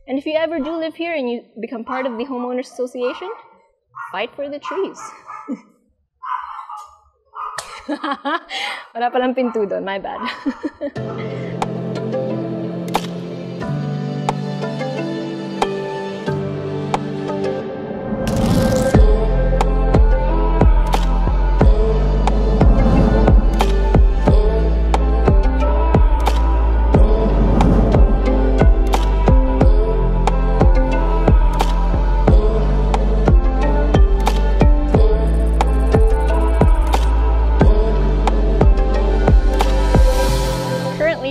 And if you ever do live here and you become part of the homeowners association, fight for the trees. Wala palang pinto doon, my bad.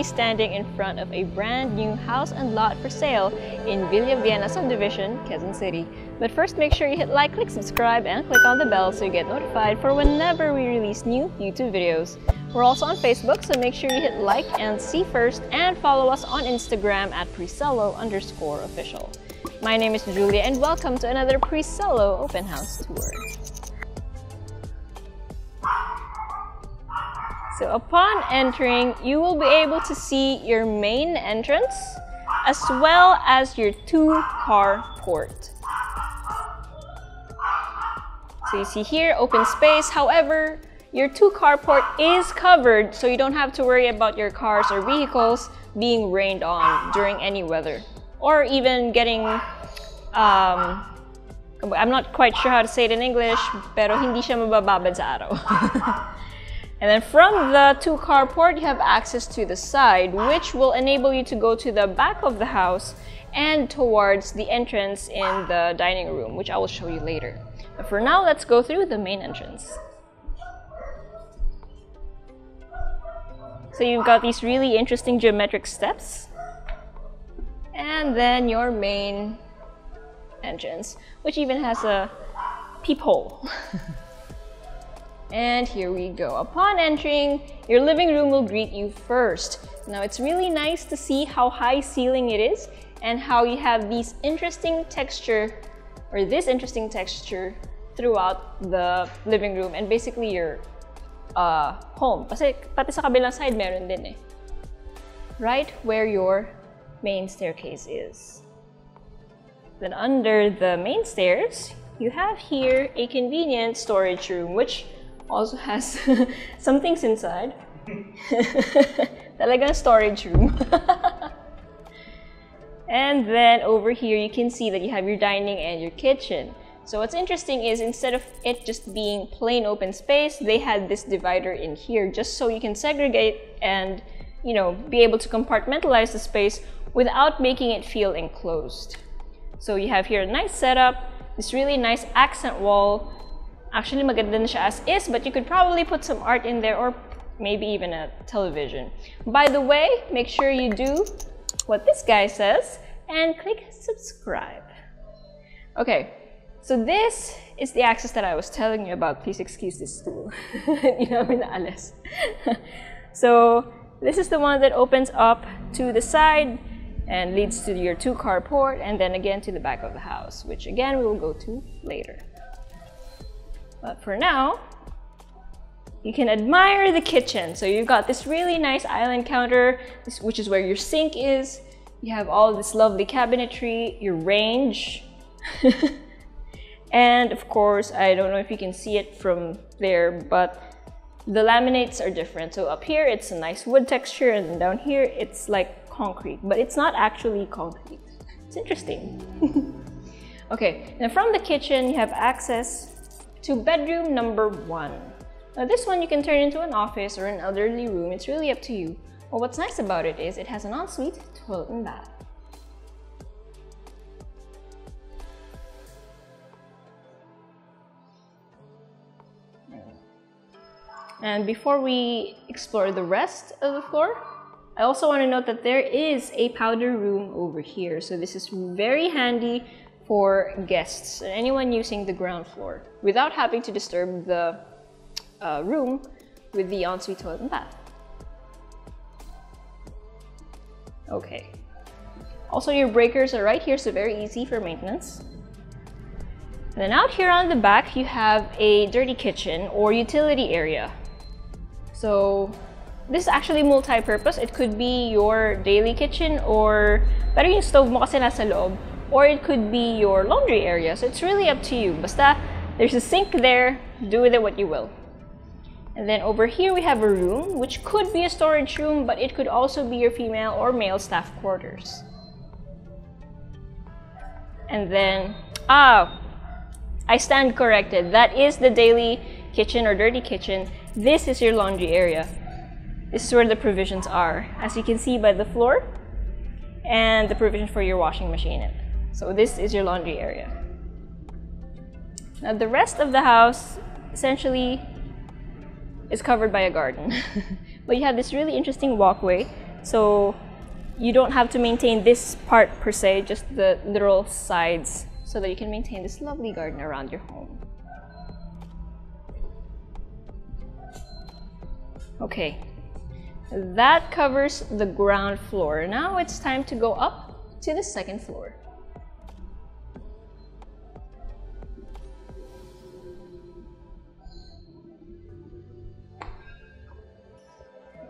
Standing in front of a brand new house and lot for sale in Vienna Subdivision, Quezon City. But first, make sure you hit like, click subscribe, and click on the bell so you get notified for whenever we release new YouTube videos. We're also on Facebook, so make sure you hit like and see first, and follow us on Instagram at Presello_official. My name is Julia, and welcome to another Presello open house tour. So upon entering, you will be able to see your main entrance as well as your two-car port. So you see here, open space. However, your two-car port is covered, so you don't have to worry about your cars or vehicles being rained on during any weather. Or even getting, I'm not quite sure how to say it in English, pero hindi siya mabababad sa araw. And then from the two-car port, you have access to the side, which will enable you to go to the back of the house and towards the entrance in the dining room, which I will show you later. But for now, let's go through the main entrance. So you've got these really interesting geometric steps. And then your main entrance, which even has a peephole. And here we go. Upon entering, your living room will greet you first. Now, it's really nice to see how high ceiling it is and how you have these interesting texture, or this interesting texture throughout the living room and basically your home. Kasi pati sa kabilang side meron din eh. Right where your main staircase is. Then under the main stairs, you have here a convenient storage room, which also has some things inside. Talagang storage room. And then over here, you can see that you have your dining and your kitchen. So what's interesting is instead of it just being plain open space, they had this divider in here just so you can segregate and, you know, be able to compartmentalize the space without making it feel enclosed. So you have here a nice setup, this really nice accent wall. Actually, maganda na siya as is, but you could probably put some art in there or maybe even a television. By the way, make sure you do what this guy says and click subscribe. Okay, so this is the access that I was telling you about. Please excuse this stool. Hindi namin naalis. So this is the one that opens up to the side and leads to your two-car port, and then again to the back of the house, which again we will go to later. But for now, you can admire the kitchen. So you've got this really nice island counter, which is where your sink is. You have all this lovely cabinetry, your range. And of course, I don't know if you can see it from there, but the laminates are different. So up here, it's a nice wood texture, and then down here, it's like concrete, but it's not actually concrete. It's interesting. Okay, and from the kitchen, you have access to bedroom number 1. Now this one you can turn into an office or an elderly room. It's really up to you. Well, what's nice about it is it has an ensuite toilet and bath. And before we explore the rest of the floor, I also want to note that there is a powder room over here. So this is very handy for guests and anyone using the ground floor without having to disturb the room with the ensuite toilet and bath. Okay. Also, your breakers are right here, so very easy for maintenance. And then out here on the back, you have a dirty kitchen or utility area. So this is actually multi-purpose. It could be your daily kitchen, or pero yung stove mo kasi nasa loob, or it could be your laundry area. So it's really up to you. Basta there's a sink there, do with it what you will. And then over here we have a room, which could be a storage room, but it could also be your female or male staff quarters. And then, I stand corrected. That is the daily kitchen or dirty kitchen. This is your laundry area. This is where the provisions are, as you can see by the floor, and the provision for your washing machine. So this is your laundry area. Now the rest of the house essentially is covered by a garden. But you have this really interesting walkway, so you don't have to maintain this part per se, just the literal sides, so that you can maintain this lovely garden around your home. Okay, that covers the ground floor. Now it's time to go up to the second floor.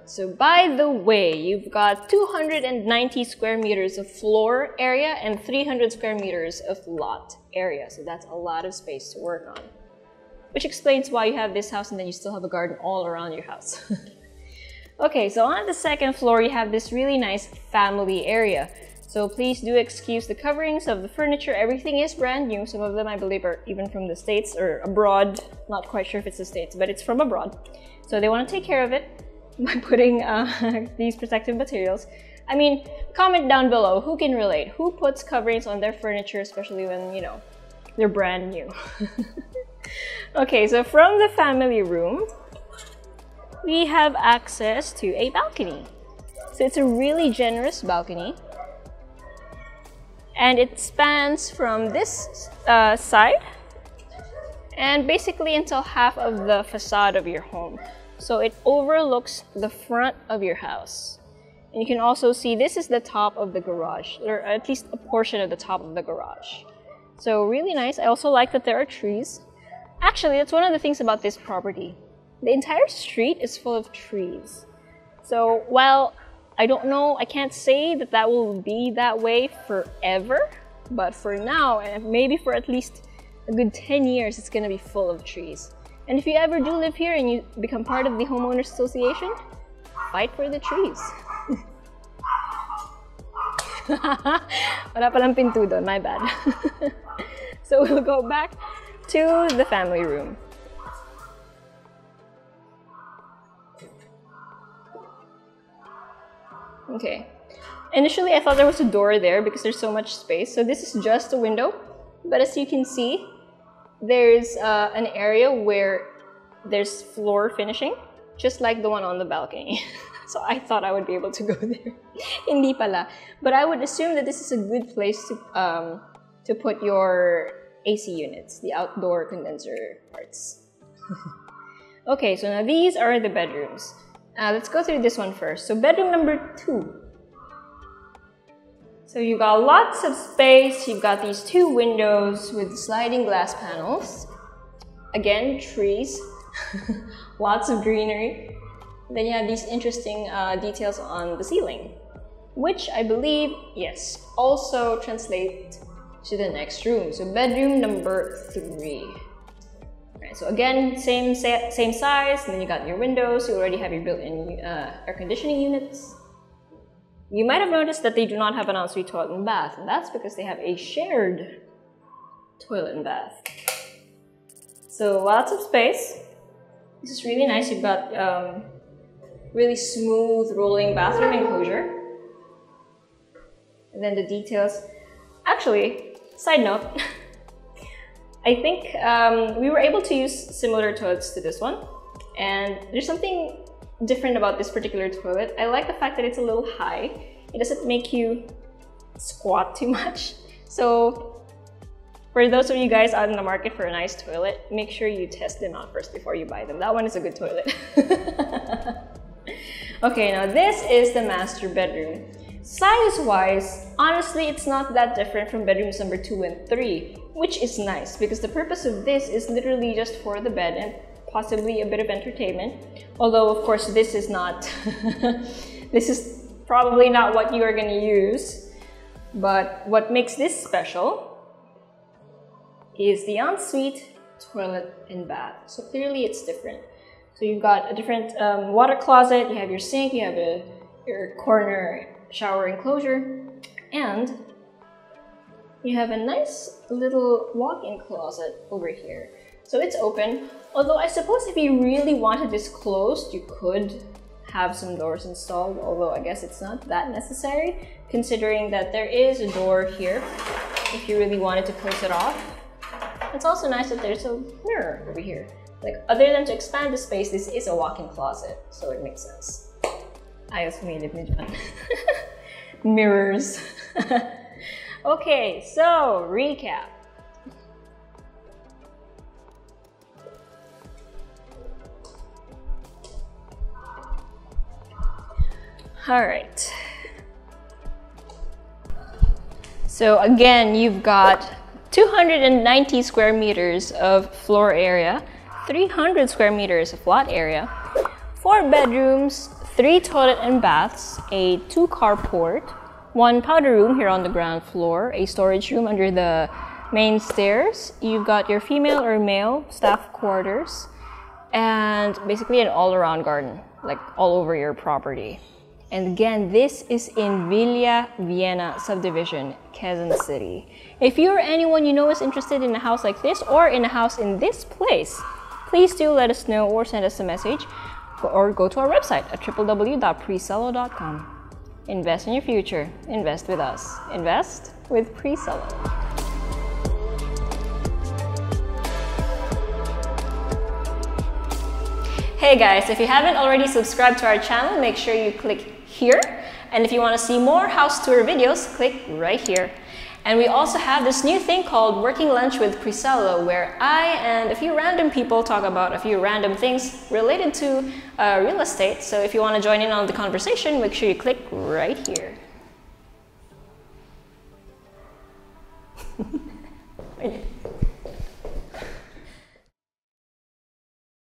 So by the way, you've got 290 square meters of floor area and 300 square meters of lot area. So that's a lot of space to work on. Which explains why you have this house and then you still have a garden all around your house. Okay, so on the second floor, you have this really nice family area. So please do excuse the coverings of the furniture. Everything is brand new. Some of them I believe are even from the States or abroad. Not quite sure if it's the States, but it's from abroad. So they want to take care of it by putting these protective materials. I mean, comment down below, who can relate? Who puts coverings on their furniture, especially when, you know, they're brand new? Okay, so from the family room, we have access to a balcony. So it's a really generous balcony. And it spans from this side and basically until half of the facade of your home. So it overlooks the front of your house. And you can also see this is the top of the garage, or at least a portion of the top of the garage. So really nice. I also like that there are trees. Actually, that's one of the things about this property. The entire street is full of trees. So while I don't know, I can't say that that will be that way forever, but for now, and maybe for at least a good 10 years, it's gonna be full of trees. And if you ever do live here and you become part of the homeowners association, fight for the trees. Wala palang pinto doon, my bad. So we'll go back to the family room. Okay. Initially, I thought there was a door there because there's so much space. So this is just a window. But as you can see, there's an area where there's floor finishing, just like the one on the balcony. So I thought I would be able to go there. Hindi pala. But I would assume that this is a good place to put your AC units, the outdoor condenser parts. Okay, so now these are the bedrooms. Let's go through this one first. So bedroom number 2. So you've got lots of space. You've got these 2 windows with sliding glass panels. Again, trees. Lots of greenery. Then you have these interesting details on the ceiling, which I believe, yes, also translate to the next room. So bedroom number 3. Right, so again, same size. And then you got your windows. You already have your built-in air conditioning units. You might have noticed that they do not have an ensuite toilet and bath, and that's because they have a shared toilet and bath. So lots of space. This is really nice. You've got really smooth rolling bathroom enclosure. And then the details. Actually, side note, I think we were able to use similar toilets to this one. And there's something different about this particular toilet. I like the fact that it's a little high. It doesn't make you squat too much. So for those of you guys out in the market for a nice toilet, make sure you test them out first before you buy them. That one is a good toilet. Okay, now this is the master bedroom. Size-wise, honestly, it's not that different from bedrooms number 2 and 3, which is nice because the purpose of this is literally just for the bed and possibly a bit of entertainment. Although, of course, this is not, this is probably not what you are going to use. But what makes this special is the ensuite toilet and bath. So clearly it's different. So you've got a different water closet, you have your sink, you have your corner shower enclosure, and you have a nice little walk-in closet over here. So it's open, although I suppose if you really wanted this closed, you could have some doors installed, although I guess it's not that necessary, considering that there is a door here if you really wanted to close it off. It's also nice that there's a mirror over here. Like, other than to expand the space, this is a walk-in closet, so it makes sense. Ayos humilip ni John. Mirrors. Okay, so recap. All right. So again, you've got 290 square meters of floor area, 300 square meters of lot area, 4 bedrooms, 3 toilet and baths, a 2 carport, 1 powder room here on the ground floor, a storage room under the main stairs. You've got your female or male staff quarters, and basically an all-around garden, like all over your property. And again, this is in Vienna Subdivision, Quezon City. If you or anyone you know is interested in a house like this or in a house in this place, please do let us know or send us a message or go to our website at www.presello.com. Invest in your future. Invest with us. Invest with Presello. Hey guys, if you haven't already subscribed to our channel, make sure you click here. And if you want to see more house tour videos, click right here. And we also have this new thing called Working Lunch with Presello, where I and a few random people talk about a few random things related to real estate. So if you want to join in on the conversation, make sure you click right here. Okay.